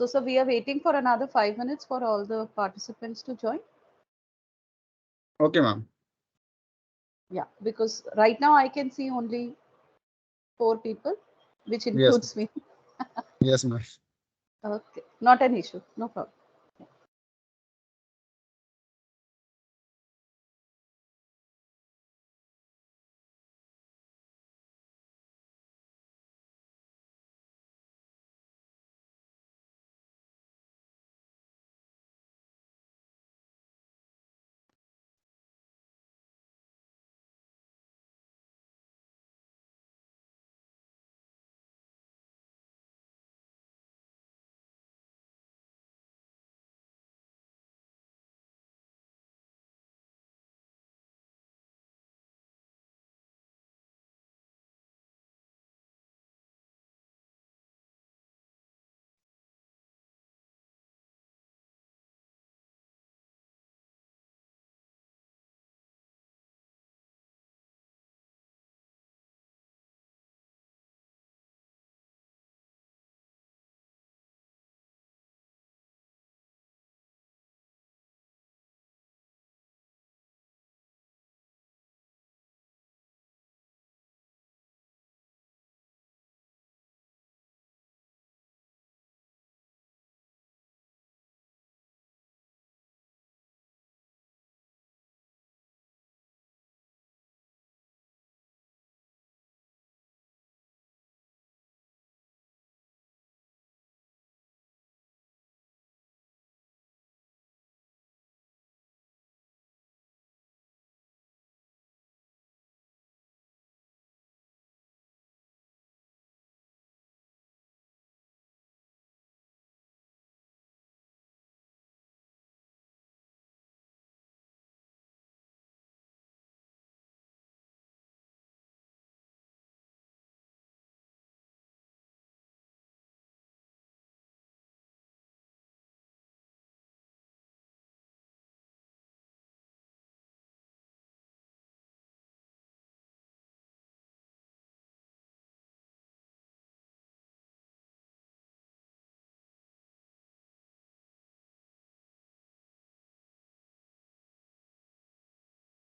So, sir, we are waiting for another 5 minutes for all the participants to join. Okay, ma'am. Yeah, because right now I can see only 4 people, which Yes. includes me. Yes, ma'am. Okay, not an issue, no problem.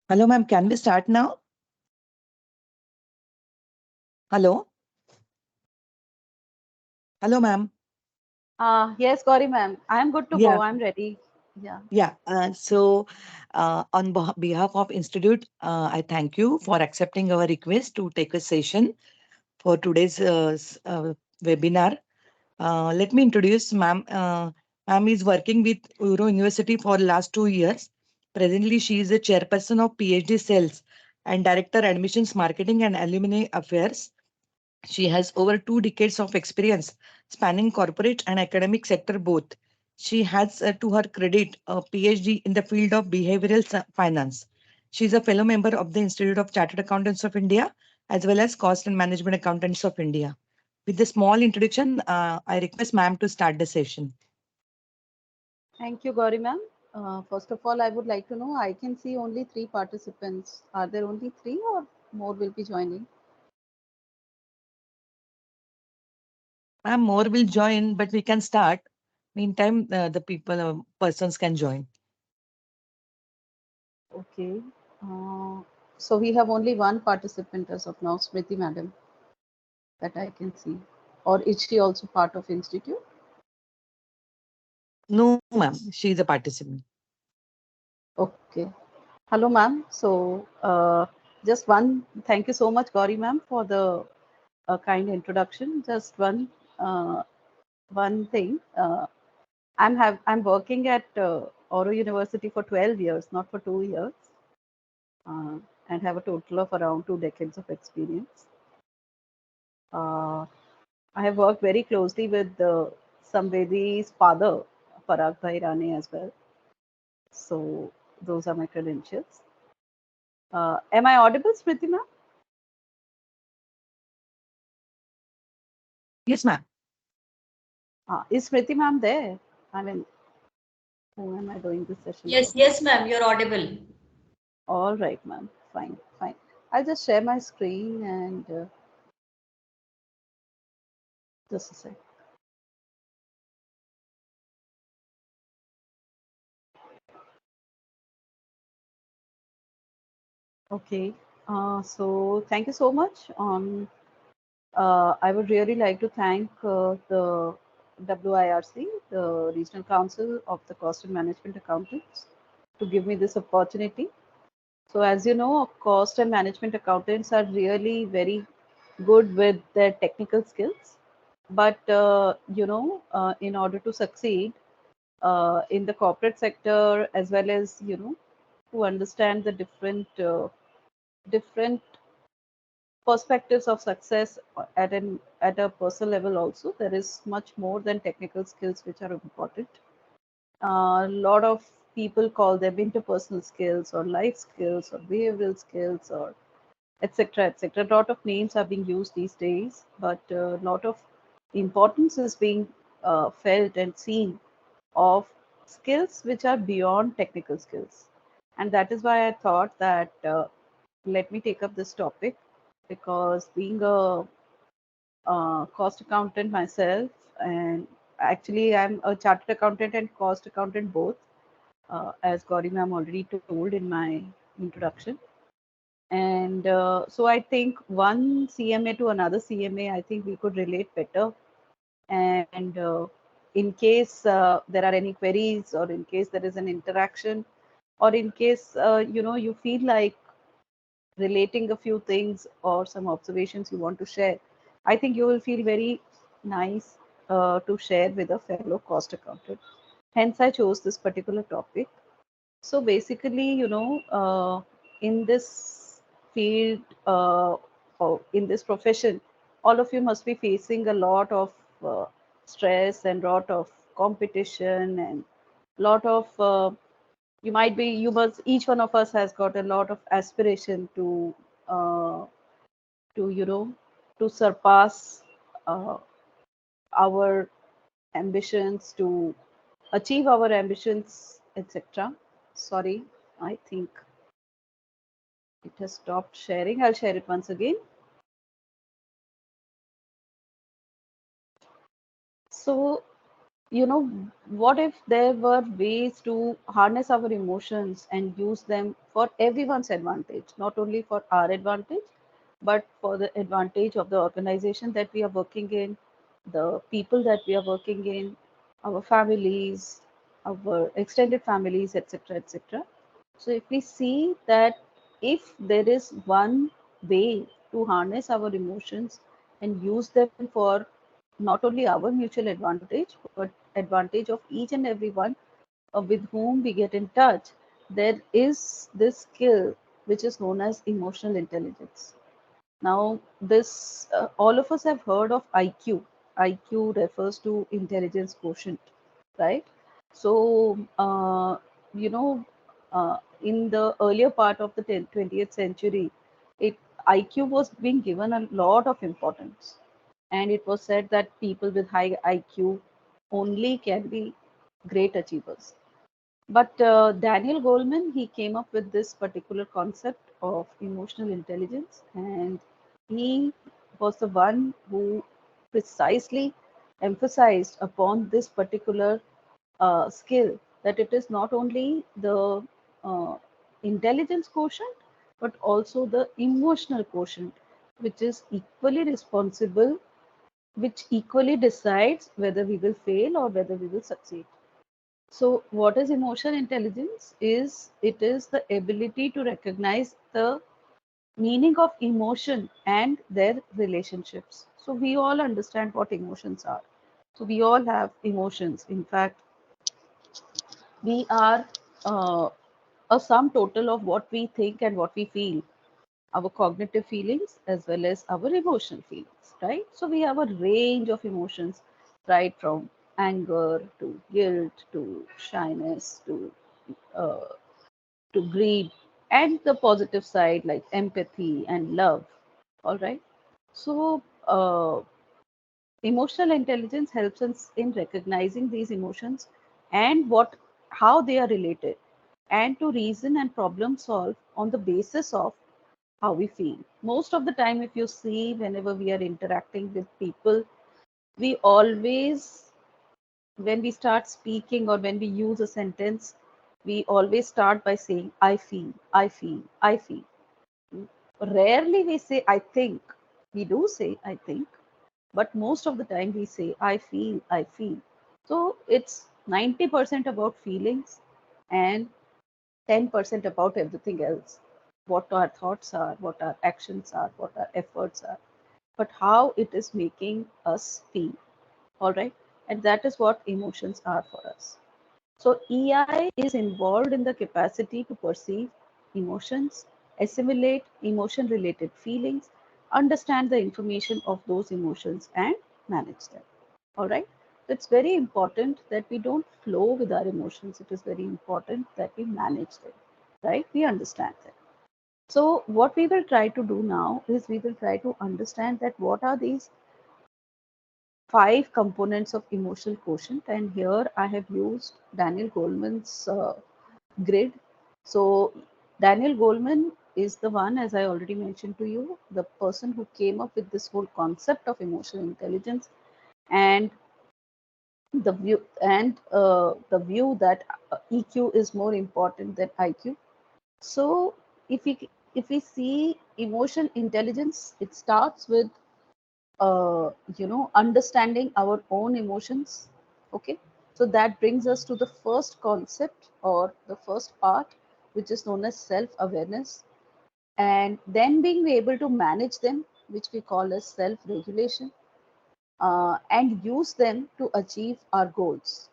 Hello, ma'am. Can we start now? Hello? Hello, ma'am. Yes, Gauri ma'am, I am good to Yeah, go. I'm ready. Yeah. yeah. On behalf of Institute, I thank you for accepting our request to take a session for today's webinar. Let me introduce ma'am. Ma'am is working with Euro University for last 2 years. Presently, she is a chairperson of PhD Cells and Director Admissions Marketing and Alumni Affairs. She has over 2 decades of experience spanning corporate and academic sector both. She has to her credit a PhD in the field of behavioral finance. She is a fellow member of the Institute of Chartered Accountants of India as well as Cost and Management Accountants of India. With the small introduction, I request ma'am to start the session. Thank you, Gauri ma'am. First of all, I would like to know, I can see only 3 participants. Are there only 3 or more will be joining? Ma'am, more will join, but we can start. Meantime, the persons can join. Okay. Uh, so we have only 1 participant as of now, Smriti madam, that I can see. Or is she also part of institute? No, ma'am, she is a participant. Okay. Hello, ma'am. So just one, thank you so much, Gauri ma'am, for the kind introduction. Just one thing. I'm working at Oro University for 12 years, not for 2 years, uh, and have a total of around 2 decades of experience. I have worked very closely with Samvedi's father, Parag Bhai Rane, as well. So those are my credentials. Am I audible, Smriti ma'am? Yes, ma'am. Is Smriti ma'am there? I mean, who am I doing this session Yes, for? yes, ma'am, you're audible. All right, ma'am. Fine, fine. I'll just share my screen and just a sec. Okay. So thank you so much. I would really like to thank the WIRC, the Regional Council of the Cost and Management Accountants, to give me this opportunity. So as you know, cost and management accountants are really very good with their technical skills. But in order to succeed in the corporate sector, as well as to understand the different perspectives of success at a personal level, also there is much more than technical skills which are important. A lot of people call them interpersonal skills or life skills or behavioral skills or etc etc. A lot of names are being used these days, but a lot of importance is being felt and seen of skills which are beyond technical skills. And that is why I thought that let me take up this topic, because being a cost accountant myself, and actually I'm a chartered accountant and cost accountant both, as Gauri ma'am already told in my introduction. And so I think one CMA to another CMA, I think we could relate better. And in case there are any queries, or in case there is an interaction, or in case you feel like relating a few things or some observations you want to share, I think you will feel very nice to share with a fellow cost accountant. Hence, I chose this particular topic. So basically, in this field, or in this profession, all of you must be facing a lot of stress and lot of competition and lot of you must each one of us has got a lot of aspiration uh, to to surpass uh, our ambitions, to achieve our ambitions, etc. Sorry, I think it has stopped sharing. I'll share it once again. So, what if there were ways to harness our emotions and use them for everyone's advantage, not only for our advantage, but for the advantage of the organization that we are working in, the people that we are working in, our families, our extended families, etc., etc. So, if we see that if there is one way to harness our emotions and use them for not only our mutual advantage, but advantage of each and everyone with whom we get in touch, there is this skill which is known as emotional intelligence. Now, this all of us have heard of IQ. IQ refers to intelligence quotient, right? So, in the earlier part of the 20th century, it IQ was being given a lot of importance, and it was said that people with high IQ only can be great achievers. But Daniel Goleman, he came up with this particular concept of emotional intelligence, and he was the one who precisely emphasized upon this particular skill, that it is not only the uh, intelligence quotient, but also the emotional quotient, which is equally responsible, which equally decides whether we will fail or whether we will succeed. So, what is emotional intelligence? It is the ability to recognize the meaning of emotion and their relationships. So, we all understand what emotions are. So, we all have emotions. In fact, we are a sum total of what we think and what we feel, our cognitive feelings as well as our emotional feelings, right? So we have a range of emotions, right from anger to guilt to shyness uh, to greed, and the positive side like empathy and love. All right. So emotional intelligence helps us in recognizing these emotions and how they are related, and to reason and problem solve on the basis of how we feel. Most of the time, if you see, whenever we are interacting with people, we always, when we start speaking or when we use a sentence, we always start by saying, I feel, I feel, I feel. Rarely we say I think. We do say I think, but most of the time we say I feel, I feel. So it's 90% about feelings and 10% about everything else. What our thoughts are, what our actions are, what our efforts are, but how it is making us feel. All right. And that is what emotions are for us. So EI is involved in the capacity to perceive emotions, assimilate emotion related feelings, understand the information of those emotions and manage them. All right. So it's very important that we don't flow with our emotions. It is very important that we manage them, right? We understand them. So what we will try to do now is we will try to understand that what are these 5 components of emotional quotient, and here I have used Daniel Goleman's grid. So Daniel Goleman is the one, as I already mentioned to you, the person who came up with this whole concept of emotional intelligence and the view that EQ is more important than IQ. So if we see emotional intelligence, it starts with understanding our own emotions. Okay, so that brings us to the first concept or the first part, which is known as self-awareness, and then being able to manage them, which we call as self-regulation, and use them to achieve our goals.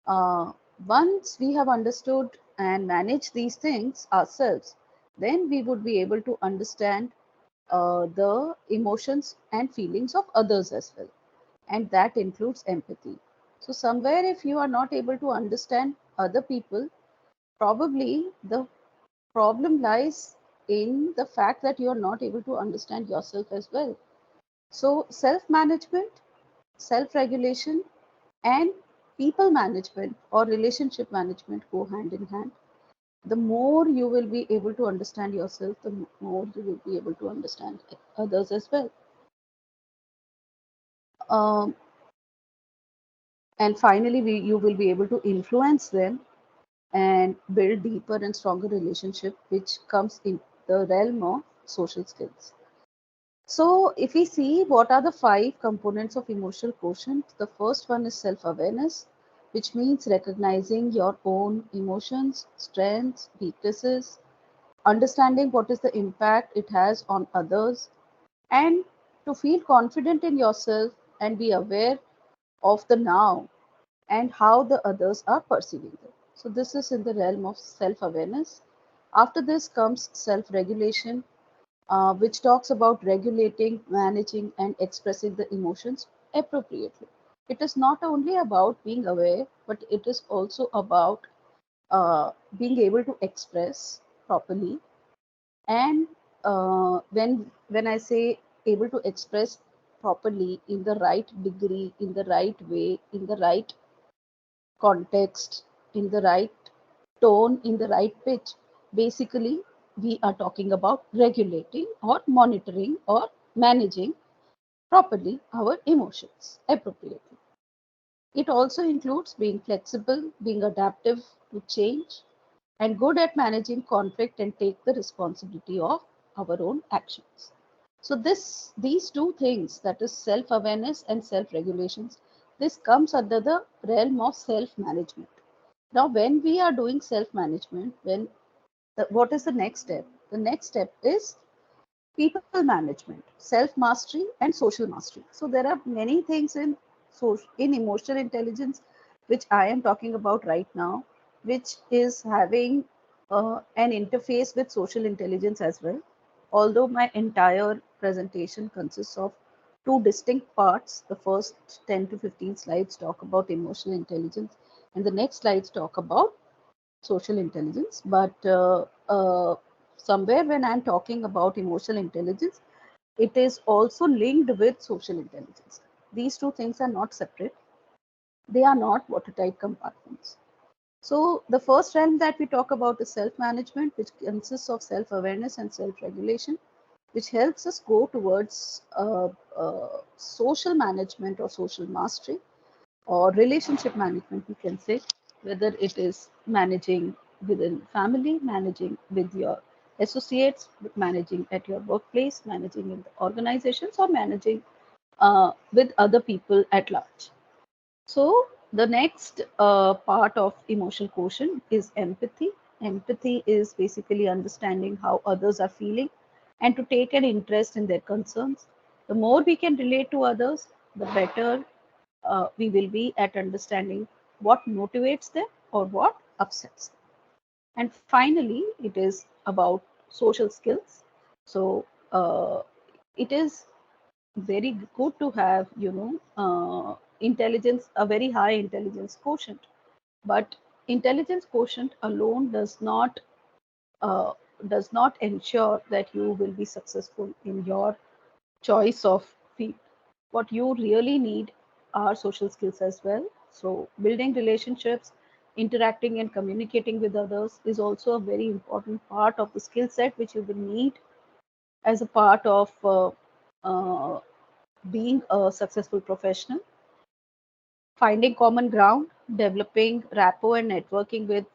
uh, Once we have understood and managed these things ourselves, then we would be able to understand the emotions and feelings of others as well. And that includes empathy. So, somewhere, if you are not able to understand other people, probably the problem lies in the fact that you are not able to understand yourself as well. So, self management, self regulation, and people management or relationship management go hand in hand. The more you will be able to understand yourself, the more you will be able to understand others as well. Um, and finally, you will be able to influence them and build deeper and stronger relationship, which comes in the realm of social skills. So, if we see what are the 5 components of emotional quotient, the first one is self awareness, which means recognizing your own emotions, strengths, weaknesses, understanding what is the impact it has on others, and to feel confident in yourself and be aware of the now and how the others are perceiving it. So, this is in the realm of self awareness. After this comes self regulation, which talks about regulating, managing, and expressing the emotions appropriately. It is not only about being aware, but it is also about being able to express properly. And when I say able to express properly in the right degree, in the right way, in the right context, in the right tone, in the right pitch. Basically, we are talking about regulating or monitoring or managing properly our emotions appropriately. It also includes being flexible, being adaptive to change, and good at managing conflict and take the responsibility of our own actions. So these two things, that is self-awareness and self-regulations, this comes under the realm of self-management. Now, when we are doing self-management, what is the next step? The next step is people management, self-mastery, and social mastery. So there are many things in emotional intelligence which I am talking about right now, which is having an interface with social intelligence as well. Although my entire presentation consists of 2 distinct parts, the first 10 to 15 slides talk about emotional intelligence, and the next slides talk about social intelligence. But somewhere when I'm talking about emotional intelligence, it is also linked with social intelligence. These two things are not separate. They are not watertight compartments. So the first realm that we talk about is self-management, which consists of self-awareness and self-regulation, which helps us go towards social management or social mastery or relationship management, you can say, whether it is managing within family, managing with your associates, managing at your workplace, managing in the organizations, or managing with other people at large. So the next part of emotional quotient is empathy. Empathy is basically understanding how others are feeling and to take an interest in their concerns. The more we can relate to others, the better we will be at understanding what motivates them or what upsets them. And finally, it is about social skills. So it is very good to have, intelligence, a very high intelligence quotient. But intelligence quotient alone uh, does not ensure that you will be successful in your choice of field. What you really need are social skills as well. So building relationships, interacting and communicating with others is also a very important part of the skill set which you will need as a part of uh, being a successful professional. Finding common ground, developing rapport and networking with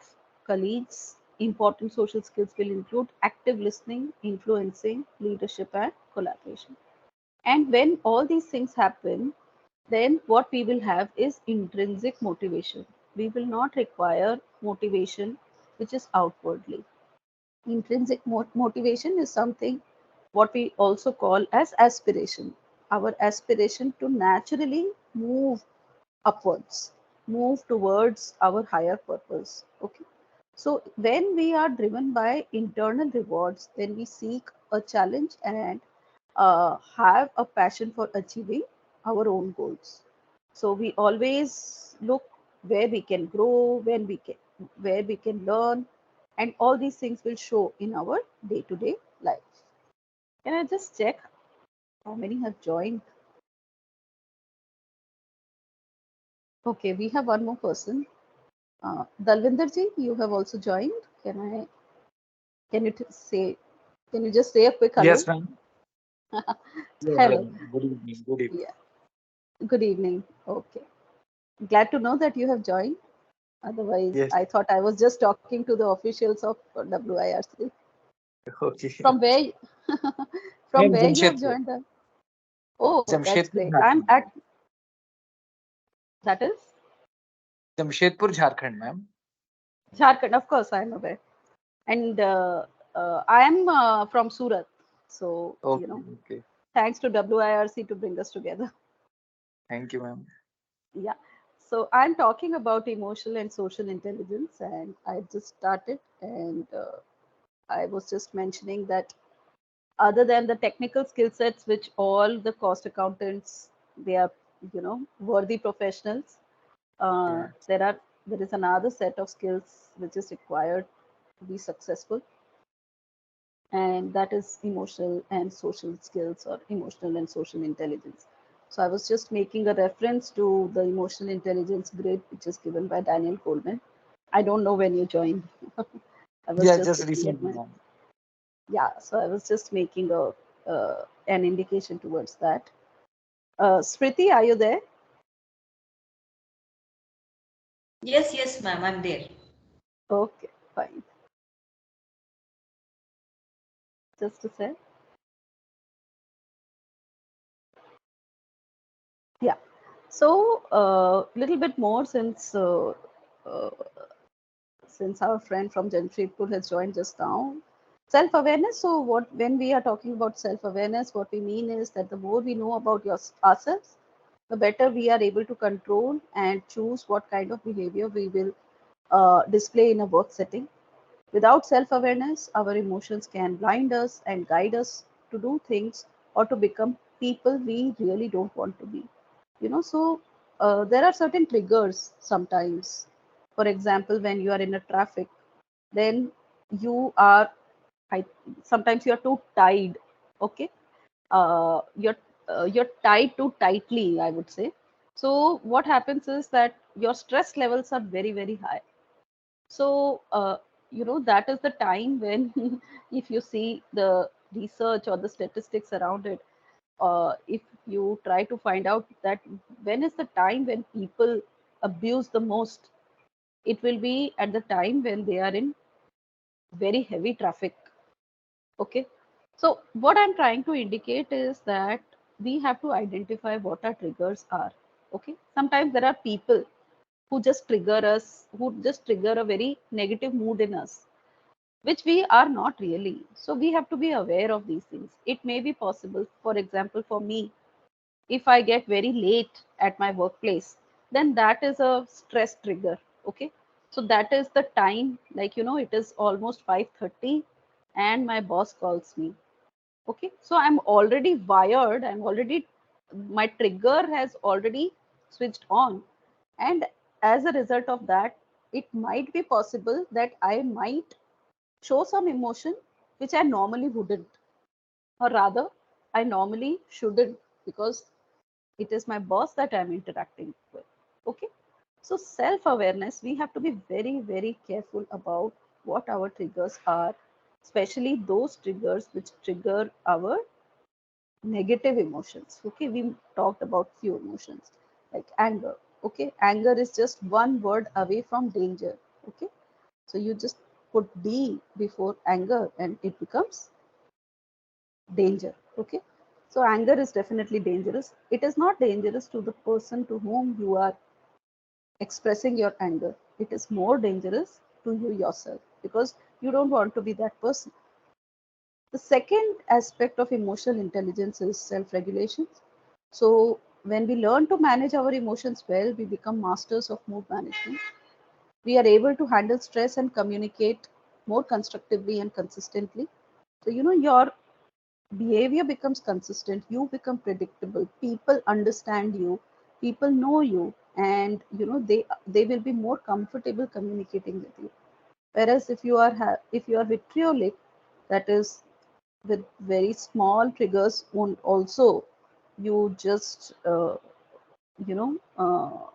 colleagues. Important social skills will include active listening, influencing, leadership, and collaboration. And when all these things happen, then what we will have is intrinsic motivation. We will not require motivation which is outwardly. Intrinsic motivation is something what we also call as aspiration. Our aspiration to naturally move upwards, move towards our higher purpose. Okay. So when we are driven by internal rewards, then we seek a challenge and have a passion for achieving our own goals. So we always look where we can grow, where we can learn, and all these things will show in our day-to-day life. Can I just check how many have joined? Okay, we have one more person. Dalvinder ji, you have also joined. Can you say, can you just say a quick hello? Yes, ma'am. Hello. Good evening. Good evening. Yeah. Good evening. Okay. Glad to know that you have joined. Otherwise, Yes. I thought I was just talking to the officials of WIRC. Okay. From where, from Ma'am, where you have Jamshedpur. joined? Oh, that's Jamshedpur, great. I'm Jharkhand. at, that is Jamshedpur, Jharkhand, ma'am. Jharkhand. Of course, I'm aware. And I am from Surat. So, Okay. Okay. thanks to WIRC to bring us together. Thank you, ma'am. Yeah. So I'm talking about emotional and social intelligence, and I just started, and I was just mentioning that other than the technical skill sets, which all the cost accountants, they are, worthy professionals. Yeah. There is another set of skills which is required to be successful, and that is emotional and social skills or emotional and social intelligence. So I was just making a reference to the emotional intelligence grid, which is given by Daniel Goleman. I don't know when you joined. I was Yeah, just just looking at recently, my, ma'am. yeah, so I was just making an indication towards that. Smriti, are you there? Yes, yes, ma'am, I'm there. Okay, fine. Just a sec. Yeah. So, little bit more uh, since our friend from Jamshedpur has joined just now. Self-awareness. So, what when we are talking about self-awareness, what we mean is that the more we know about ourselves, the better we are able to control and choose what kind of behavior we will display in a work setting. Without self-awareness, our emotions can blind us and guide us to do things or to become people we really don't want to be. So there are certain triggers sometimes. For example, when you are in a traffic, then you are, I, sometimes you are too tied. Okay, you're tied too tightly, I would say. So what happens is that your stress levels are very very high. So, that is the time when, if you see the research or the statistics around it, if you try to find out that when is the time when people abuse the most, it will be at the time when they are in very heavy traffic. Okay. So what I'm trying to indicate is that we have to identify what our triggers are. Okay. Sometimes there are people who just trigger us, who just trigger a very negative mood in us, which we are not really. So we have to be aware of these things. It may be possible, for example, for me, if I get very late at my workplace, then that is a stress trigger. Okay. So that is the time, like, it is almost 5:30 and my boss calls me. Okay. So I'm already wired. My trigger has already switched on. And as a result of that, it might be possible that I might show some emotion which I normally wouldn't, or rather, I normally shouldn't, because it is my boss that I'm interacting with. Okay. So self awareness, we have to be very, very careful about what our triggers are, especially those triggers which trigger our negative emotions. Okay. We talked about few emotions like anger. Okay. Anger is just one word away from danger. Okay. So you just put D before anger and it becomes danger. Okay. So anger is definitely dangerous. It is not dangerous to the person to whom you are expressing your anger. It is more dangerous to you yourself, because you don't want to be that person. The second aspect of emotional intelligence is self-regulation. So when we learn to manage our emotions well, we become masters of mood management. We are able to handle stress and communicate more constructively and consistently. So your behavior becomes consistent, you become predictable, people understand you, people know you, and they will be more comfortable communicating with you. Whereas if you are if you are vitriolic, that is with very small triggers also, you just you know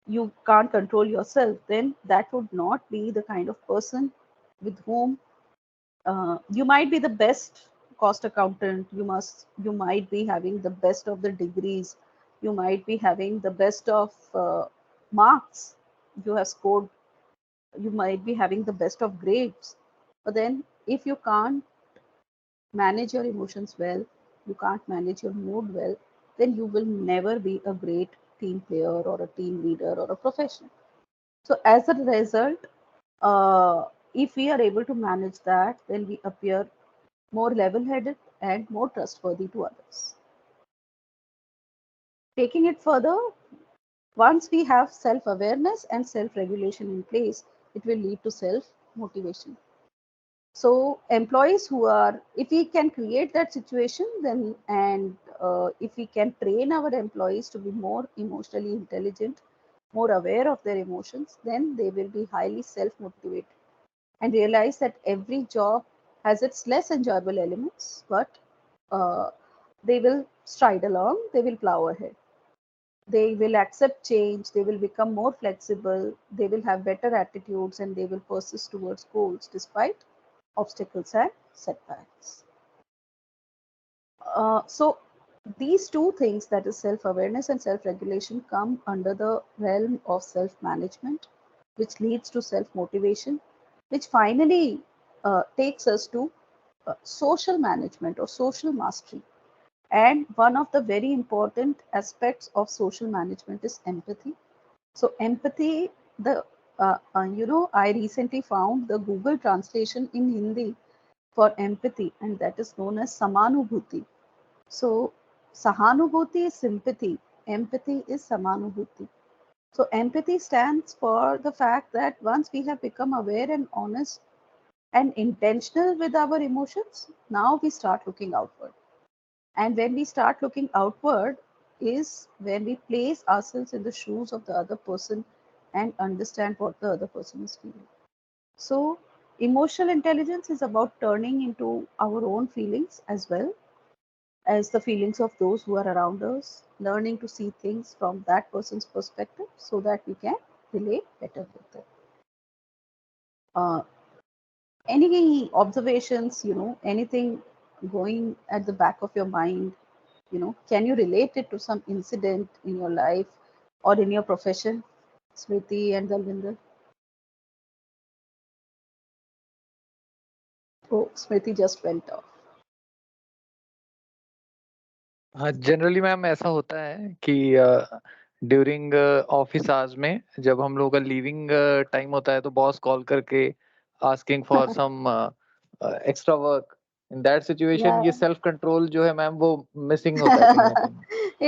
you can't control yourself, then that would not be the kind of person with whom you might be the best cost accountant, you might be having the best of the degrees, you might be having the best of marks you have scored, you might be having the best of grades, but then if you can't manage your emotions well, you can't manage your mood well, then you will never be a great team player or a team leader or a professional. So as a result, if we are able to manage that, then we appear more level-headed and more trustworthy to others. Taking it further, once we have self-awareness and self-regulation in place, it will lead to self-motivation. So employees who are, if we can create that situation, then and if we can train our employees to be more emotionally intelligent, more aware of their emotions, then they will be highly self-motivated and realize that every job has its less enjoyable elements, but uh, they will stride along, they will plow ahead. They will accept change, they will become more flexible, they will have better attitudes, and they will persist towards goals despite obstacles and setbacks. So these two things, that is self-awareness and self-regulation, come under the realm of self-management, which leads to self-motivation, which finally takes us to social management or social mastery. And one of the very important aspects of social management is empathy. So empathy, I recently found the Google translation in Hindi for empathy, and that is known as samanubhuti. So sahanubhuti is sympathy, empathy is samanubhuti. So empathy stands for the fact that once we have become aware and honest and intentional with our emotions, now we start looking outward. And when we start looking outward is when we place ourselves in the shoes of the other person and understand what the other person is feeling. So emotional intelligence is about turning into our own feelings as well as the feelings of those who are around us, learning to see things from that person's perspective so that we can relate better with them. Uh, any observations, anything going at the back of your mind, can you relate it to some incident in your life or in your profession, Smriti and Dalvinder? Oh, Smriti just went off. हाँ generally ma'am ऐसा होता है कि during office hours में जब हम लोगों का लीविंग टाइम होता है तो बॉस कॉल करके asking for some extra work in that situation ये सेल्फ कंट्रोल जो है मैम वो मिसिंग होता है कहीं ना कहीं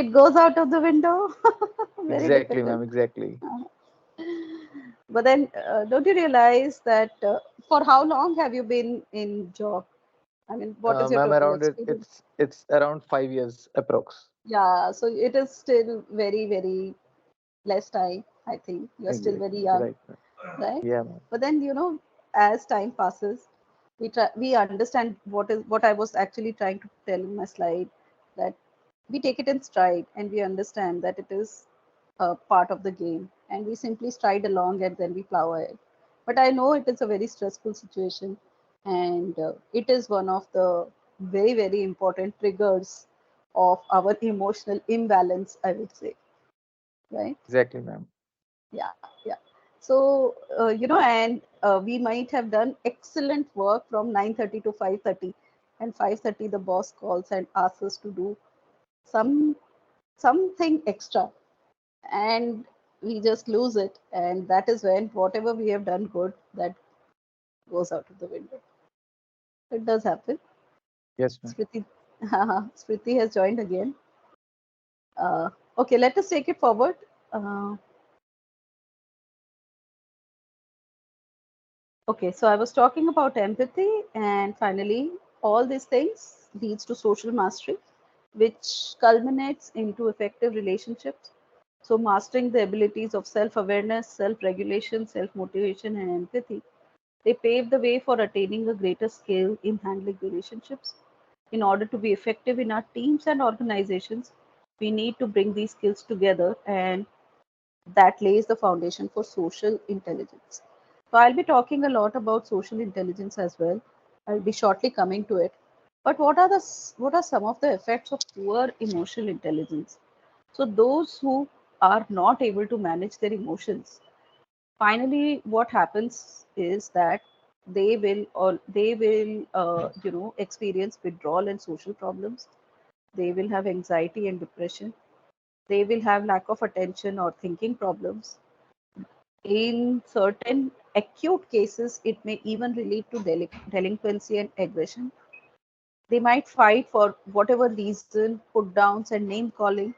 It goes out of the window. Very exactly difficult. Ma'am exactly But then, don't you realize that for how long have you been in job? I mean, what is your ma'am total around experience? it's around 5 years approx Yeah, so it is still very, very less time, I think. You're still very young, right right? yeah ma'am. But then, as time passes, we understand what I was actually trying to tell in my slide, that we take it in stride and we understand that it is a part of the game, and we simply stride along and then we plow ahead. But I know it is a very stressful situation, and it is one of the very, very important triggers of our emotional imbalance, I would say, right? Exactly ma'am. Yeah, yeah. So and we might have done excellent work from 9:30 to 5:30, and 5:30 the boss calls and asks us to do something extra, and we just lose it, and that is when whatever we have done good, that goes out of the window. It does happen. Yes ma'am. Smriti, Smriti has joined again. Okay, let us take it forward. Okay, so I was talking about empathy, and finally, all these things leads to social mastery, which culminates into effective relationships. So, mastering the abilities of self-awareness, self-regulation, self-motivation, and empathy, they pave the way for attaining a greater skill in handling relationships. In order to be effective in our teams and organizations, we need to bring these skills together, and that lays the foundation for social intelligence. So I'll be talking a lot about social intelligence as well. I'll be shortly coming to it. But what are some of the effects of poor emotional intelligence? So those who are not able to manage their emotions, finally, what happens is that they will experience withdrawal and social problems. They will have anxiety and depression. They will have lack of attention or thinking problems. In certain acute cases, it may even lead to delinquency and aggression. They might fight for whatever reason, put downs and name calling.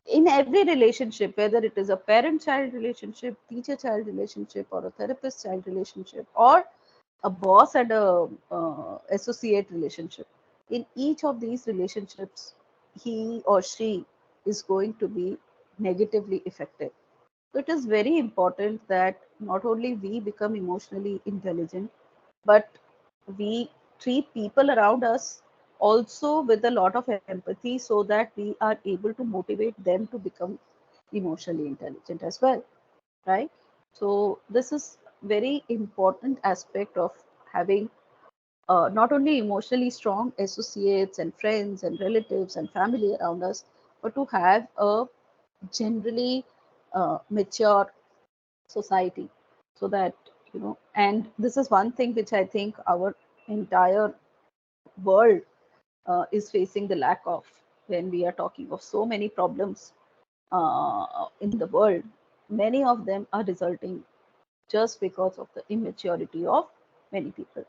In every relationship, whether it is a parent child relationship, teacher child relationship, or a therapist child relationship, or a boss and a associate relationship, in each of these relationships, he or she is going to be negatively affected. So it is very important that not only we become emotionally intelligent, but we treat people around us also with a lot of empathy, so that we are able to motivate them to become emotionally intelligent as well, right? So this is very important aspect of having not only emotionally strong associates and friends and relatives and family around us, but to have a generally mature society, so that and this is one thing which I think our entire world is facing the lack of, when we are talking of so many problems in the world. Many of them are resulting just because of the immaturity of many people.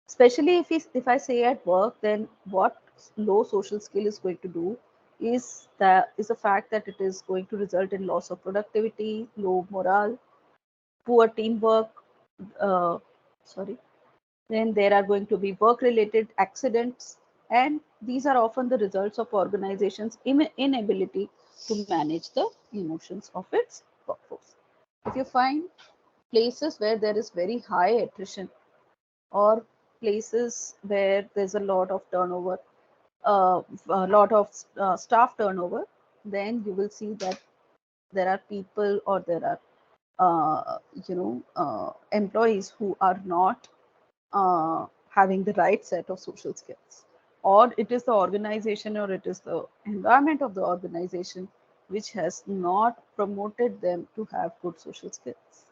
Especially if I say at work, then what low social skill is going to do is the fact that it is going to result in loss of productivity, low morale, poor teamwork. Uh, sorry. Then there are going to be work-related accidents, and these are often the results of organizations' inability to manage the emotions of its workforce. If you find places where there is very high attrition, or places where there's a lot of turnover, a lot of staff turnover, then you will see that there are people, or there are employees who are not having the right set of social skills, or it is the organization, or it is the environment of the organization which has not promoted them to have good social skills.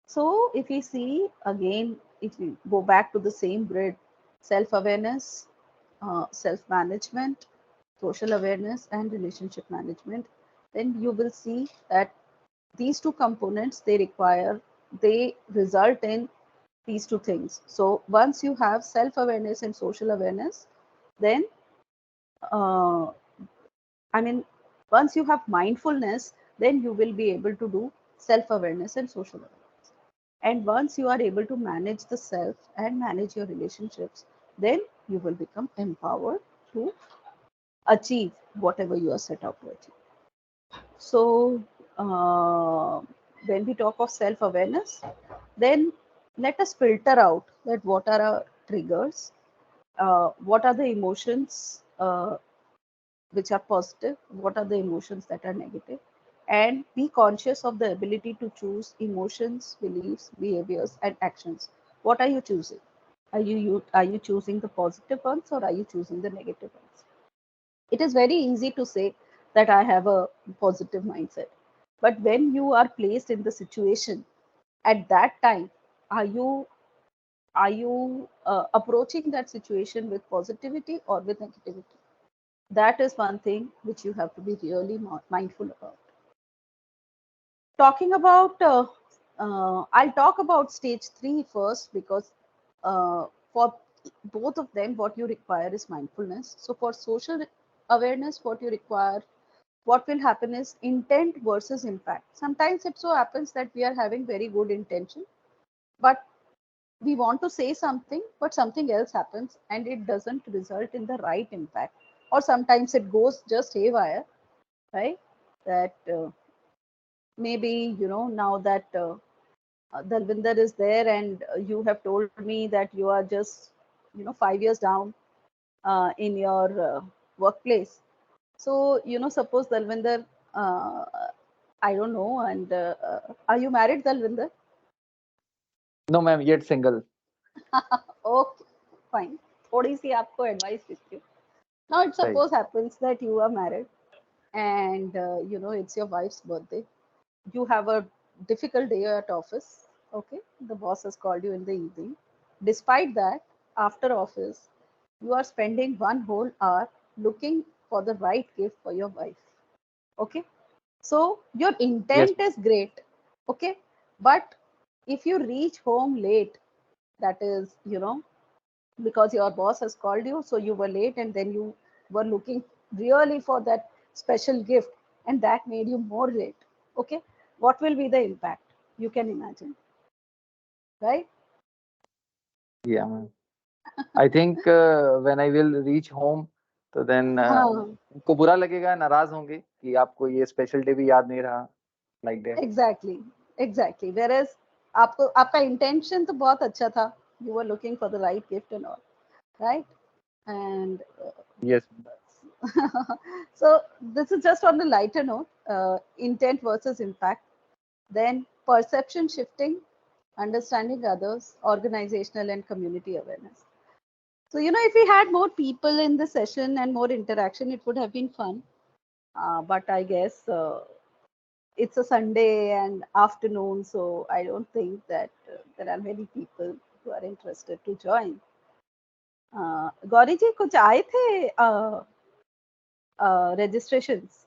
So if we see again, if we go back to the same grid, self-awareness, self-management, social awareness, and relationship management, then you will see that these two components they result in these two things. So once you have self-awareness and social awareness, then uh, I mean, once you have mindfulness, then you will be able to do self-awareness and social awareness. And once you are able to manage the self and manage your relationships, then you will become empowered to achieve whatever you are set out to achieve. So, when we talk of self awareness, then let us filter out that what are our triggers, what are the emotions which are positive, what are the emotions that are negative, and be conscious of the ability to choose emotions, beliefs, behaviors, and actions. What are you choosing? Are you choosing the positive ones or are you choosing the negative ones? It is very easy to say that I have a positive mindset, but when you are placed in the situation at that time, are you approaching that situation with positivity or with negativity? That is one thing which you have to be really mindful about. Talking about, I'll talk about stage 3 first, because for both of them, what you require is mindfulness. So for social awareness, what you require, what will happen is intent versus impact. Sometimes it so happens that we are having very good intention, but we want to say something, but something else happens and it doesn't result in the right impact. Or sometimes it goes just haywire, right? That maybe, now that Dalvinder is there and you have told me that you are just, 5 years down in your workplace. So, suppose Dalvinder, uh, I don't know, and are you married, Dalvinder? No, ma'am, yet single. Okay, fine. थोड़ी सी आपको advice देती हूँ. Now it Right. suppose happens that you are married and it's your wife's birthday. You have a difficult day at office. Okay, the boss has called you in the evening. Despite that, after office, you are spending one whole hour looking for the right gift for your wife. Okay, so your Yes. intent is great. Okay, but if you reach home late, that is, because your boss has called you, so you were late, and then you were looking really for that special gift, and that made you more late. Okay, what will be the impact? You can imagine, right? Yeah, ma'am. I think when I will reach home, तो then हाँ, उनको बुरा लगेगा, नाराज होंगे कि आपको ये स्पेशल डे भी याद नहीं रहा, like that. एग्जैक्टली whereas आपका इंटेंशन तो बहुत अच्छा था. You were looking for the right gift and all, right? And Yes. so this is just on the lighter note, intent versus impact. Then perception shifting, understanding others, organizational and community awareness. So, if we had more people in the session and more interaction, it would have been fun. But I guess it's a Sunday and afternoon, so I don't think that there are many people who are interested to join. Gauri जी कुछ आए थे registrations?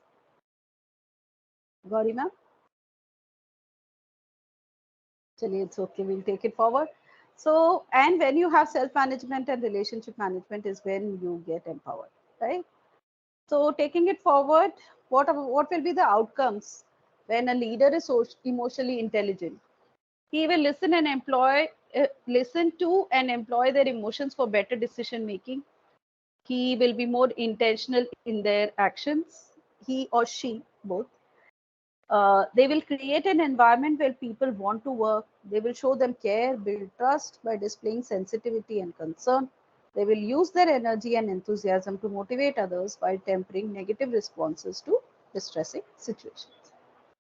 Gauri ma'am, चलिए, it's okay, we'll take it forward. So, and when you have self-management and relationship management is when you get empowered, right? So taking it forward, what will be the outcomes when a leader is emotionally intelligent? He will listen to and employ their emotions for better decision making. He will be more intentional in their actions, he or she both. They will create an environment where people want to work. They will show them care, build trust by displaying sensitivity and concern. They will use their energy and enthusiasm to motivate others while tempering negative responses to distressing situations.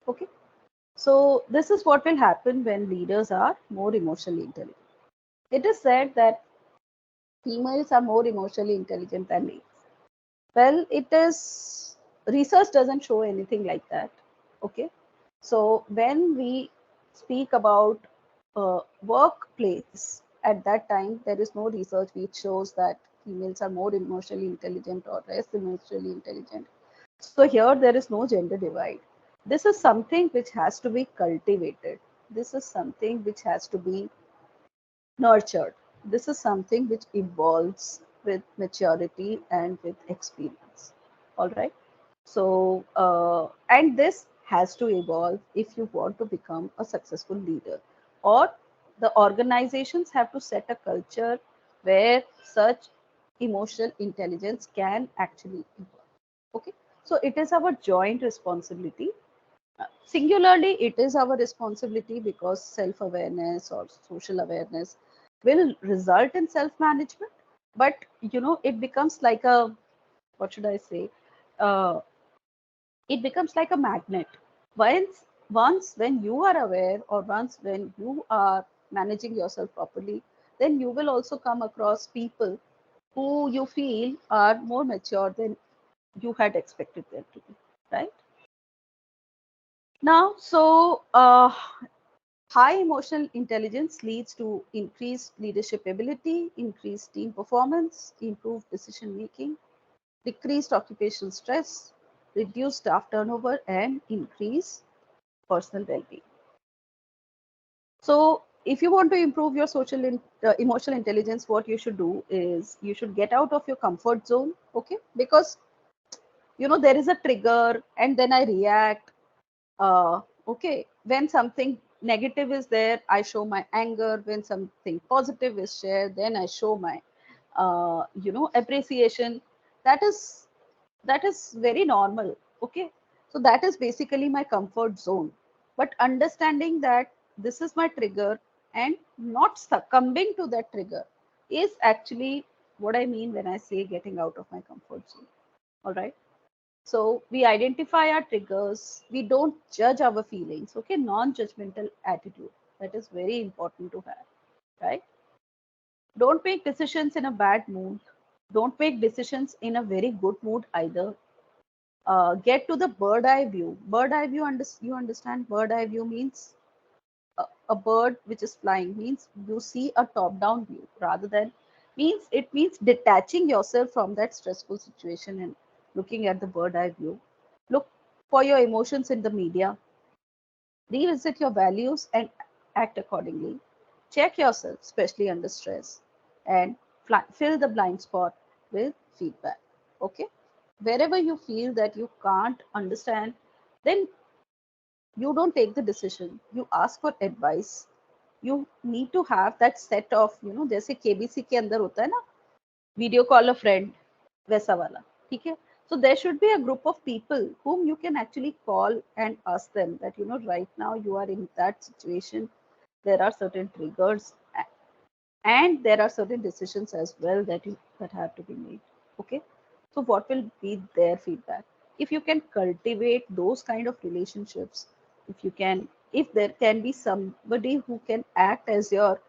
Okay, so this is what will happen when leaders are more emotionally intelligent. It is said that females are more emotionally intelligent than males. Well, it is, research doesn't show anything like that. Okay, so when we speak about workplace, at that time, there is no research which shows that females are more emotionally intelligent or less emotionally intelligent. So here there is no gender divide. This is something which has to be cultivated. This is something which has to be nurtured. This is something which evolves with maturity and with experience. All right. So, and this has to evolve if you want to become a successful leader, or the organizations have to set a culture where such emotional intelligence can actually evolve. Okay. So, it is our joint responsibility. Singularly, it is our responsibility because self awareness or social awareness will result in self management. But it becomes like a, what should I say? Uh, it becomes like a magnet. Once when you are aware, or once when you are managing yourself properly, then you will also come across people who you feel are more mature than you had expected them to be, right? Now, so high emotional intelligence leads to increased leadership ability, increased team performance, improved decision making, decreased occupational stress, reduced staff turnover, and increased personal well-being. So, if you want to improve your emotional intelligence, what you should do is you should get out of your comfort zone, okay? Because there is a trigger, and then I react. Okay, when something negative is there, I show my anger. When something positive is shared, then I show my appreciation. That is very normal. Okay, so that is basically my comfort zone. But understanding that this is my trigger and not succumbing to that trigger is actually what I mean when I say getting out of my comfort zone. All right. So we identify our triggers. We don't judge our feelings. Okay, non-judgmental attitude. That is very important to have, right? Don't make decisions in a bad mood. Don't make decisions in a very good mood either. Get to the bird eye view. Bird eye view, you understand? Bird eye view means a bird which is flying, means you see a top down view, rather than it means detaching yourself from that stressful situation and looking at the bird eye view. Look for your emotions in the media, revisit your values and act accordingly. Check yourself, especially under stress, and fill the blind spot with feedback. Okay, wherever you feel that you can't understand, then you don't take the decision, you ask for advice. You need to have that set of, जैसे KBC के अंदर होता है ना, video call अ friend, वैसा वाला, ठीक है? So there should be a group of people whom you can actually call and ask them that, right now you are in that situation, there are certain triggers, and there are certain decisions as well that have to be made. Okay, so what will be their feedback? If you can cultivate those kind of relationships, if there can be somebody who can act as your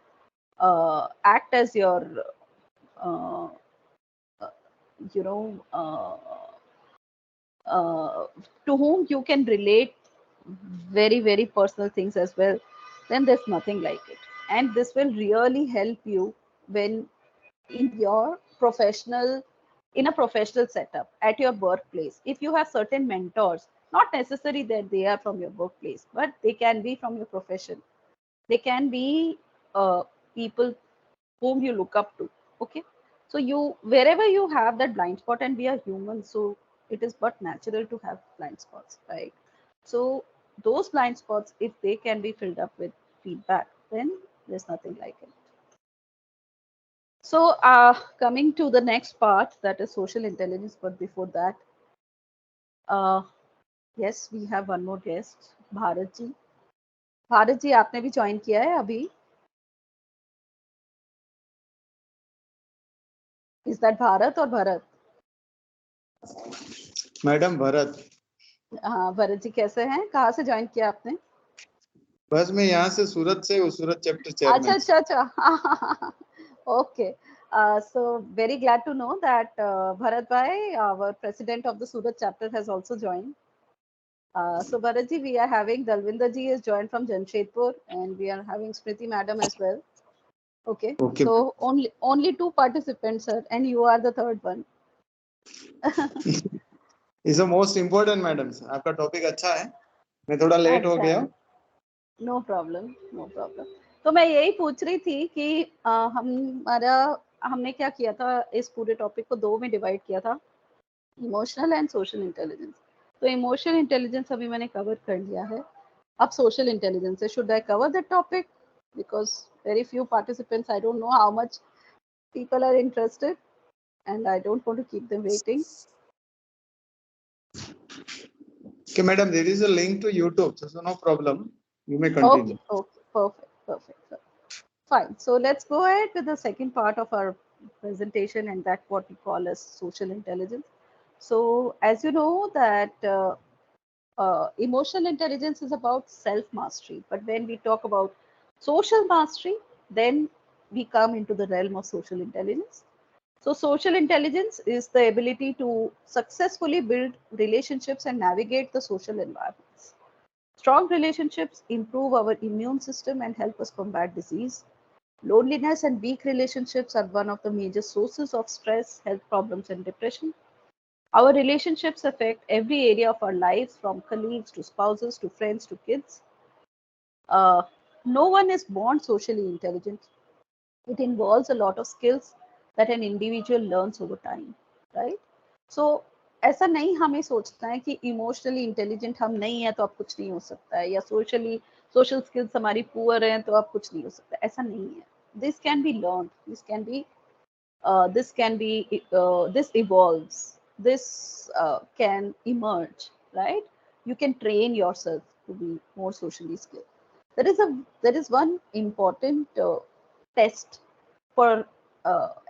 uh, uh, you know uh, uh, to whom you can relate very very personal things as well, then there's nothing like it. And this will really help you when in your professional in a professional setup at your workplace. If you have certain mentors, not necessary that they are from your workplace, but they can be from your profession. They can be people whom you look up to. Okay, so you, wherever you have that blind spot, and we are human, so it is but natural to have blind spots, right? So those blind spots, if they can be filled up with feedback, then there's nothing like it. So coming to the next part, that is social intelligence, but before that, uh, yes, we have one more guest, Bharat ji. Bharat ji, आपने भी join किया है अभी? Is that Bharat or Bharat? Madam Bharat, हाँ, भरत जी कैसे हैं? कहाँ से ज्वाइन किया आपने? बस मैं यहाँ से सूरत से हूँ, सूरत चैप्टर अच्छा चेयरमैन। अच्छा अच्छा okay. So very glad to know that Bharat Bhai, our president of the Surat chapter, has also joined. So Bharatji, we are having Dalvinder ji is joined from Jamshedpur, and we are having Smriti madam as well. Okay. Okay. So only two participants, sir, and you are the third one. Is the most important madam. आपका topic अच्छा है, मैं थोड़ा late हो अच्छा गया। है, no problem no problem. तो मैं यही पूछ रही थी कि हमने क्या किया था, इस पूरे टॉपिक को दो में डिवाइड किया था, इमोशनल एंड सोशल इंटेलिजेंस। तो इमोशनल इंटेलिजेंस अभी मैंने कवर कर लिया है, अब सोशल इंटेलिजेंस है। Should I cover that topic? Because very few participants, I don't know how much people are interested and I don't want to keep them waiting. Okay, madam, there is a link to YouTube, so no problem. You may continue. Okay, perfect. Fine. So let's go ahead with the second part of our presentation, and that's what we call as social intelligence. So as you know that emotional intelligence is about self-mastery, but when we talk about social mastery, then we come into the realm of social intelligence. So social intelligence is the ability to successfully build relationships and navigate the social environments. Strong relationships improve our immune system and help us combat disease. Loneliness and weak relationships are one of the major sources of stress, health problems, and depression. Our relationships affect every area of our lives, from colleagues to spouses to friends to kids. No one is born socially intelligent. It involves a lot of skills that an individual learns over time, right? So ऐसा नहीं हमें सोचना है कि emotionally intelligent हम नहीं है तो अब कुछ नहीं हो सकता है, या सोशल स्किल्स हमारी पुअर हैं तो अब कुछ नहीं हो सकता, ऐसा नहीं है. This can be learn, this evolves, this can emerge, right? You can train yourself to be more socially skilled. There is one important test for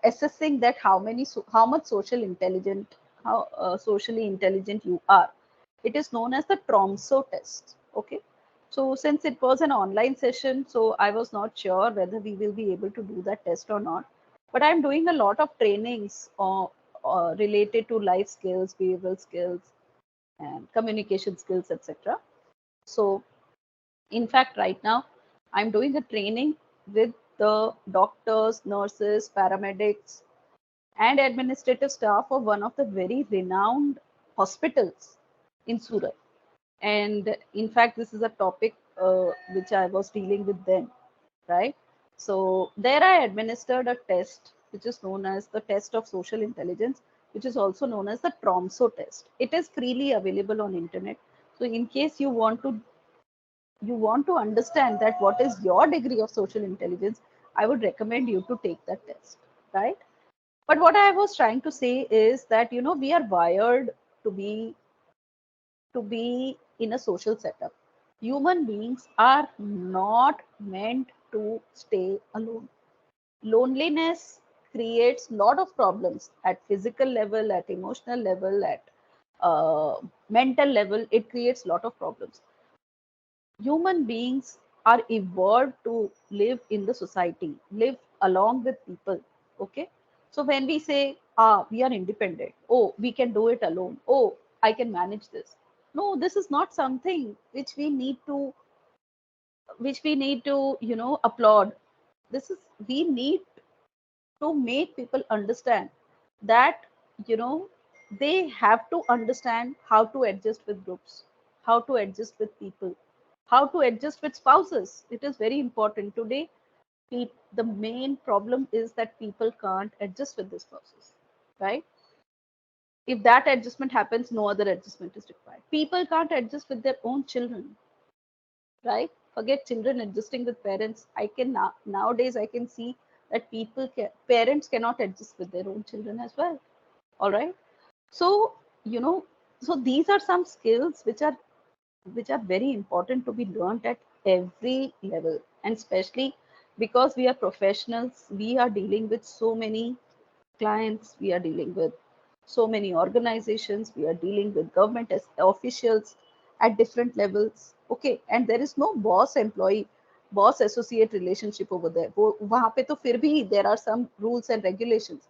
assessing that how much socially intelligent you are. It is known as the Tromso test. Okay, so since it was an online session, so I was not sure whether we will be able to do that test or not, but I'm doing a lot of trainings related to life skills, behavioral skills, and communication skills, etc. So in fact, right now, I'm doing a training with the doctors, nurses, paramedics, and administrative staff of one of the very renowned hospitals in Surat. And in fact, this is a topic which I was dealing with then, right? So there I administered a test which is known as the test of social intelligence, which is also known as the Tromso test. It is freely available on internet. So in case you want to understand that what is your degree of social intelligence, I would recommend you to take that test, right? But what I was trying to say is that we are wired to be in a social setup. Human beings are not meant to stay alone. Loneliness creates a lot of problems at physical level, at emotional level, at mental level. It creates a lot of problems. Human beings are evolved to live in the society, live along with people. Okay. So when we say, we are independent, oh, we can do it alone, oh, I can manage this. No, this is not something which we need to, applaud. This is, we need to make people understand that, they have to understand how to adjust with groups, how to adjust with people, how to adjust with spouses. It is very important today. The main problem is that people can't adjust with their spouses, right? If that adjustment happens, no other adjustment is required. People can't adjust with their own children, right? Forget children adjusting with parents. Nowadays I can see that parents cannot adjust with their own children as well. All right. So so these are some skills which are very important to be learned at every level, and especially because we are professionals, we are dealing with so many clients, we are dealing with so many organizations, we are dealing with government officials at different levels. Okay, and there is no boss associate relationship over there. वहाँ पे तो फिर भी there are some rules and regulations.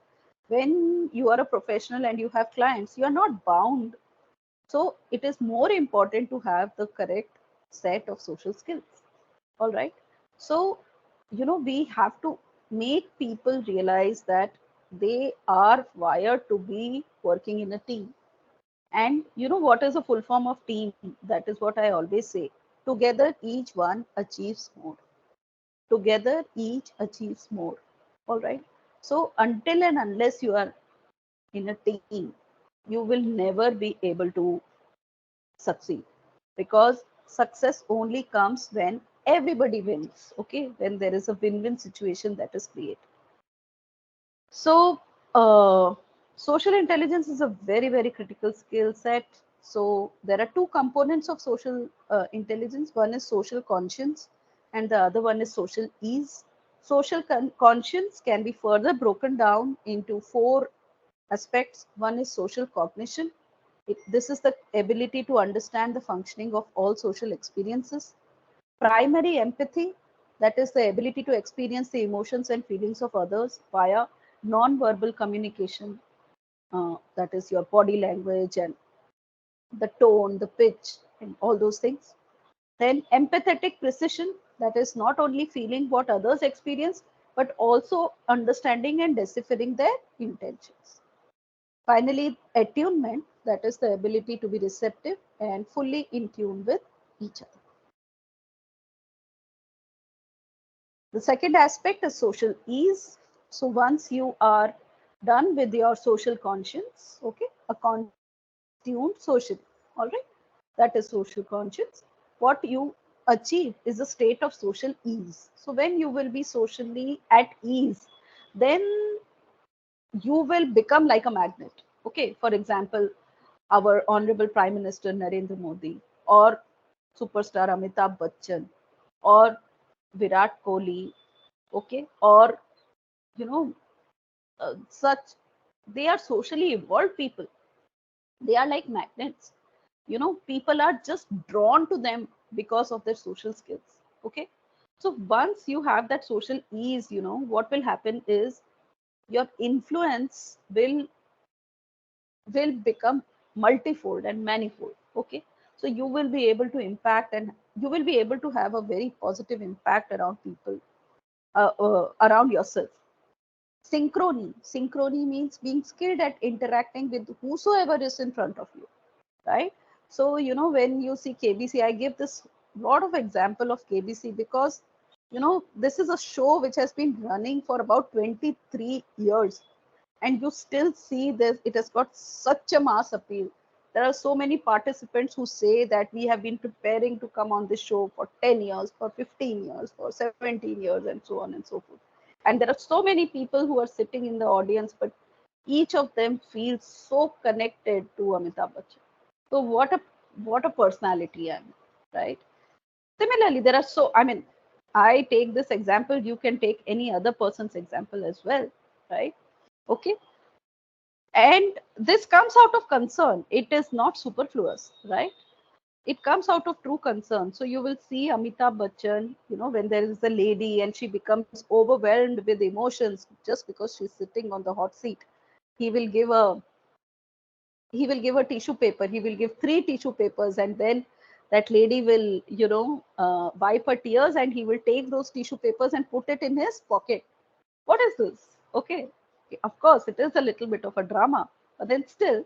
When you are a professional and you have clients, you are not bound So it is more important to have the correct set of social skills. All right. So, we have to make people realize that they are wired to be working in a team. And what is a full form of team? That is what I always say. Together, each one achieves more. Together, each achieves more. All right. So until and unless you are in a team, you will never be able to succeed, because success only comes when everybody wins. Okay, when there is a win-win situation that is created. So, social intelligence is a very, very critical skill set. So, there are two components of social intelligence. One is social conscience, and the other one is social ease. Social conscience can be further broken down into four aspects. One is social cognition. This is the ability to understand the functioning of all social experiences. Primary empathy, that is the ability to experience the emotions and feelings of others via non-verbal communication. That is your body language and the tone, the pitch, and all those things. Then empathetic precision, that is not only feeling what others experience, but also understanding and deciphering their intentions. Finally, attunement, that is the ability to be receptive and fully in tune with each other. The second aspect is social ease. So once you are done with your social conscience, okay, a tuned socially, all right, that is social conscience. What you achieve is a state of social ease. So when you will be socially at ease, then you will become like a magnet. Okay, for example, our honorable Prime Minister Narendra Modi, or superstar Amitabh Bachchan, or Virat Kohli, okay, or such, they are socially evolved people. They are like magnets. People are just drawn to them because of their social skills. Okay, so once you have that social ease, what will happen is your influence will become multifold and manifold. Okay, so you will be able to impact, and you will be able to have a very positive impact around people, around yourself. Synchrony means being skilled at interacting with whosoever is in front of you, right? So when you see KBC, I give this lot of example of KBC because this is a show which has been running for about 23 years, and you still see this. It has got such a mass appeal. There are so many participants who say that we have been preparing to come on this show for 10 years, for 15 years, for 17 years, and so on and so forth. And there are so many people who are sitting in the audience, but each of them feels so connected to Amitabh Bachchan. So what a personality, I mean, right? Similarly, there are I take this example, you can take any other person's example as well, right? Okay, and this comes out of concern. It is not superfluous, right? It comes out of true concern. So you will see Amitabh Bachchan, when there is a lady and she becomes overwhelmed with emotions just because she's sitting on the hot seat, he will give a tissue paper. He will give 3 tissue papers, and then that lady will wipe her tears, and he will take those tissue papers and put it in his pocket. What is this? Okay, of course it is a little bit of a drama, but then still,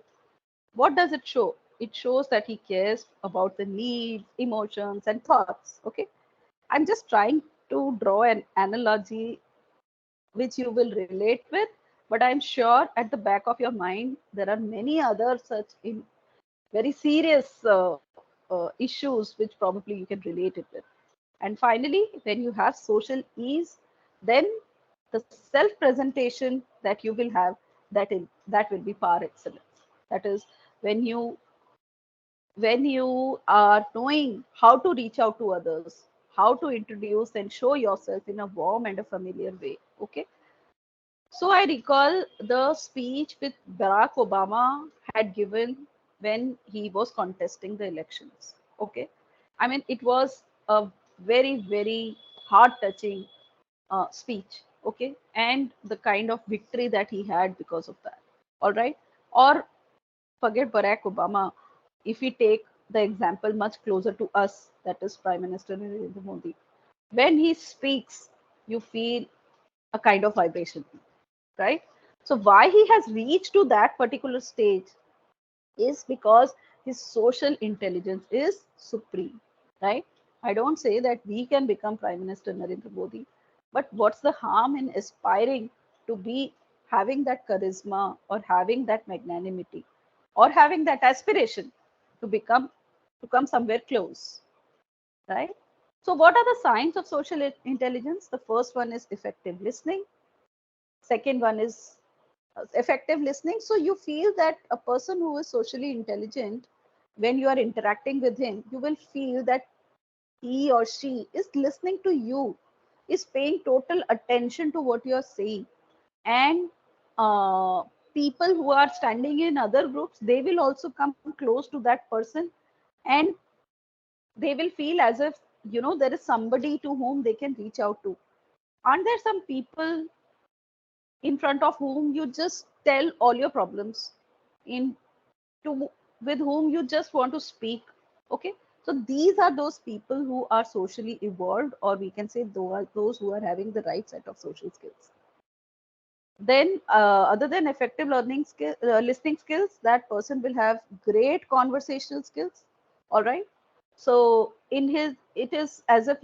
what does it show? It shows that he cares about the needs, emotions, and thoughts. Okay, I'm just trying to draw an analogy which you will relate with, but I'm sure at the back of your mind there are many other such very serious issues which probably you can relate it with. And finally, when you have social ease, then the self presentation that you will have, that will be par excellence. That is when you are knowing how to reach out to others, how to introduce and show yourself in a warm and a familiar way. Okay, so I recall the speech which Barack Obama had given when he was contesting the elections. Okay, I mean, it was a very, very heart touching speech. Okay, and the kind of victory that he had because of that. All right, or forget Barack Obama. if we take the example much closer to us, that is Prime Minister Narendra Modi, when he speaks, you feel a kind of vibration, right? So why he has reached to that particular stage is because his social intelligence is supreme, right? I don't say that we can become Prime Minister Narendra Modi, but what's the harm in aspiring to be having that charisma or having that magnanimity or having that aspiration to become to come somewhere close, right? So what are the signs of social intelligence? The first one is effective listening. Second one is effective listening. So you feel that a person who is socially intelligent, when you are interacting with him, you will feel that he or she is listening to you, is paying total attention to what you are saying. And people who are standing in other groups, they will also come close to that person, and they will feel as if, there is somebody to whom they can reach out to. Aren't there some people in front of whom you just tell all your problems, in to with whom you just want to speak? Okay, so these are those people who are socially evolved, or we can say those who are having the right set of social skills. Then other than effective listening skills, that person will have great conversational skills. All right, so it is as if,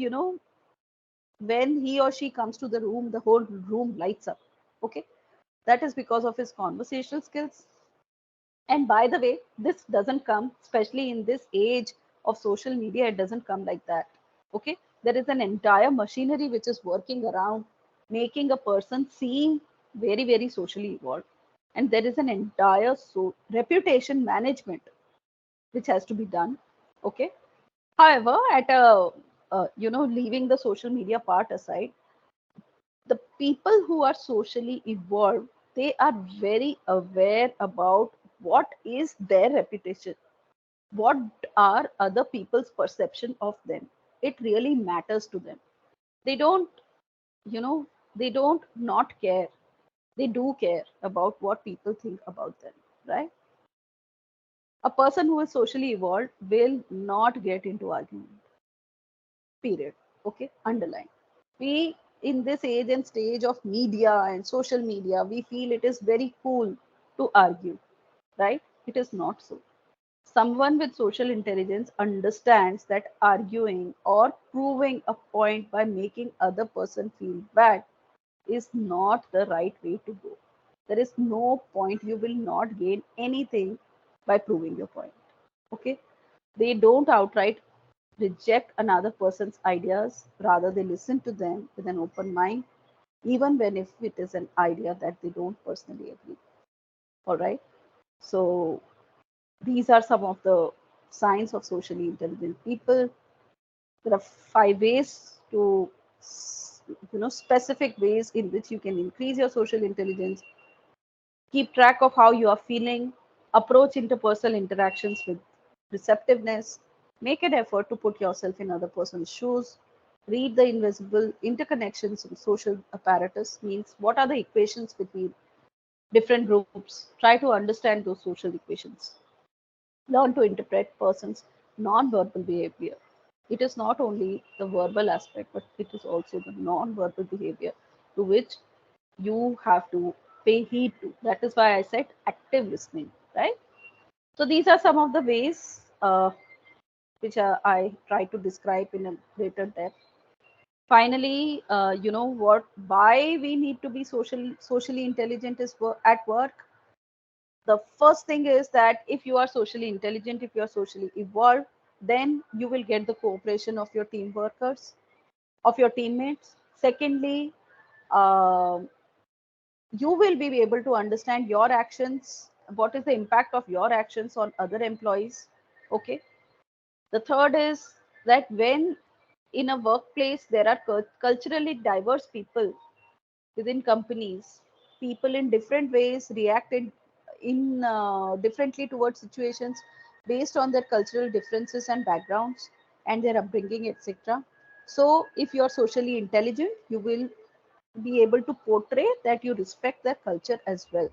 when he or she comes to the room, the whole room lights up. Okay, that is because of his conversational skills. And by the way, this doesn't come, especially in this age of social media, it doesn't come like that. Okay, there is an entire machinery which is working around, making a person seem very, very socially evolved. And there is an entire reputation management which has to be done. Okay, however, at a leaving the social media part aside, the people who are socially evolved, they are very aware about what is their reputation, what are other people's perception of them. It really matters to them. They don't, you know they don't not care. They do care about what people think about them, right? A person who is socially evolved will not get into argument, period. Okay, underline. We, in this age and stage of media and social media, we feel it is very cool to argue, right? It is not so. Someone with social intelligence understands that arguing or proving a point by making other person feel bad is not the right way to go. There is no point. You will not gain anything by proving your point. Okay, they don't outright reject another person's ideas, rather they listen to them with an open mind, even when if it is an idea that they don't personally agree. All right, so these are some of the signs of socially intelligent people. There are 5 ways to, specific ways in which you can increase your social intelligence. Keep track of how you are feeling, approach interpersonal interactions with receptiveness, make an effort to put yourself in other person's shoes, read the invisible interconnections in social apparatus, means what are the equations between different groups, try to understand those social equations, learn to interpret persons' non-verbal behavior. It is not only the verbal aspect, but it is also the non-verbal behavior to which you have to pay heed to. That is why I said active listening, right? So these are some of the ways which I try to describe in a greater depth. Finally, what? Why we need to be socially intelligent is at work. The first thing is that if you are socially intelligent, if you are socially evolved, then you will get the cooperation of your team workers, of your teammates. Secondly, um you will be able to understand your actions, what is the impact of your actions on other employees. Okay, the third is that when in a workplace there are culturally diverse people within companies, people in different ways react in differently towards situations based on their cultural differences and backgrounds and their upbringing, etc. So if you are socially intelligent, you will be able to portray that you respect their culture as well.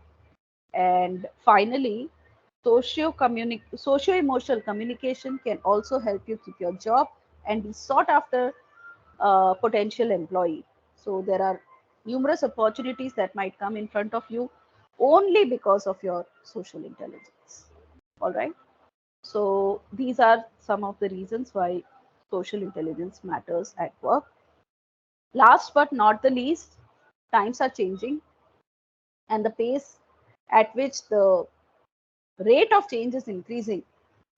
And finally, socio-emotional communication can also help you keep your job and be sought after potential employee. So there are numerous opportunities that might come in front of you only because of your social intelligence. All right. So these are some of the reasons why social intelligence matters at work. Last but not the least, times are changing, and the pace at which the rate of change is increasing.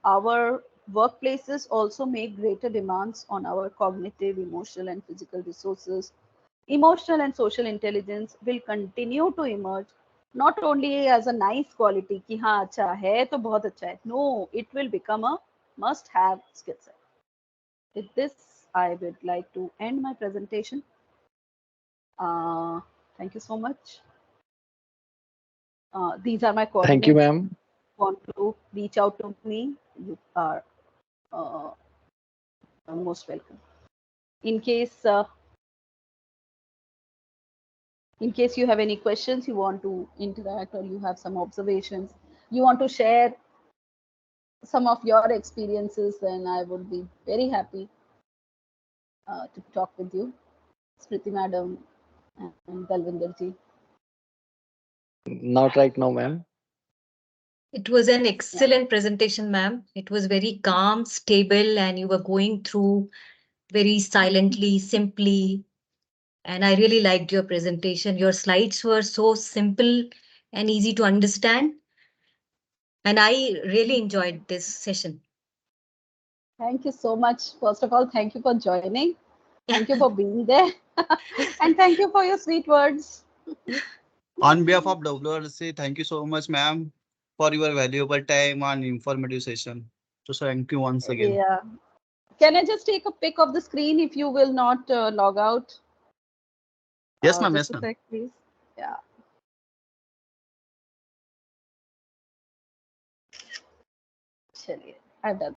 Our workplaces also make greater demands on our cognitive, emotional, and physical resources. Emotional and social intelligence will continue to emerge not only as a nice quality कि हाँ अच्छा है तो बहुत अच्छा है. No, it will become a must-have skill set. With this, I would like to end my presentation. Thank you so much. These are my coordinates. Thank you, ma'am. Want to reach out to me, you are most welcome. In case you have any questions, you want to interact, or you have some observations, you want to share some of your experiences, then I would be very happy to talk with you, Smriti madam and Dalvinder ji. Not right now, ma'am. It was an excellent presentation, ma'am. It was very calm, stable, and you were going through very silently, simply. And I really liked your presentation. Your slides were so simple and easy to understand. And I really enjoyed this session. Thank you so much. First of all, thank you for joining. Thank you for being there. And thank you for your sweet words. On behalf of WRC, thank you so much, ma'am, for your valuable time and informative session. So thank you once again. Yeah. Can I just take a pic of the screen if you will not log out? Yes, ma'am. Just Yes, a ma'am. sec, please. Yeah. Chaliye, I've done.